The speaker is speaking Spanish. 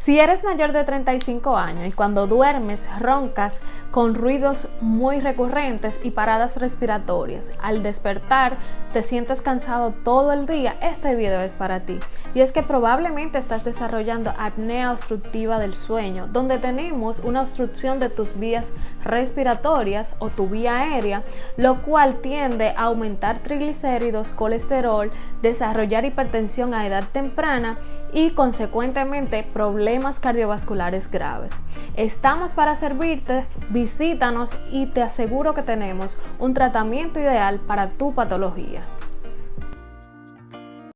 Si eres mayor de 35 años y cuando duermes roncas con ruidos muy recurrentes y paradas respiratorias, al despertar te sientes cansado todo el día, este video es para ti. Y es que probablemente estás desarrollando apnea obstructiva del sueño, donde tenemos una obstrucción de tus vías respiratorias o tu vía aérea, lo cual tiende a aumentar triglicéridos, colesterol, desarrollar hipertensión a edad temprana y consecuentemente problemas cardiovasculares graves. Estamos para servirte, visítanos y te aseguro que tenemos un tratamiento ideal para tu patología.